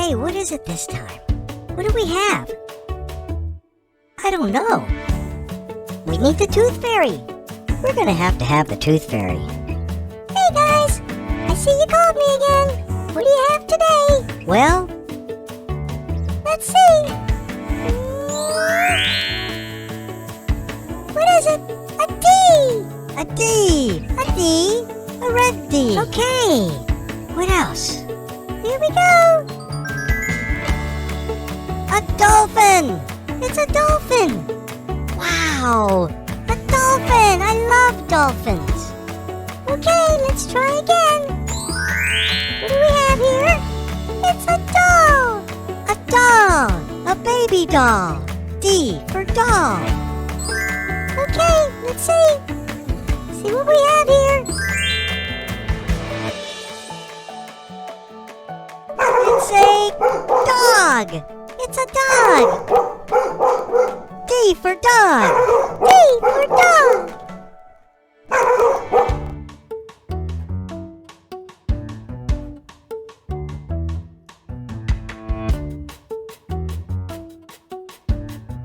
Okay, what is it this time? What do we have? I don't know. We need the Tooth Fairy. We're gonna have to have the Tooth Fairy. Hey guys, I see you called me again. What do you have today? Well, let's see. What is it? A D! A D! A D! A red D. Okay. What else? Here we go. A dolphin! It's a dolphin! Wow! A dolphin! I love dolphins! Okay, let's try again. What do we have here? It's a doll! A doll! A baby doll! D for doll. Okay, let's see. See what we have here. It's a dog! It's a dog! D for dog! D for dog!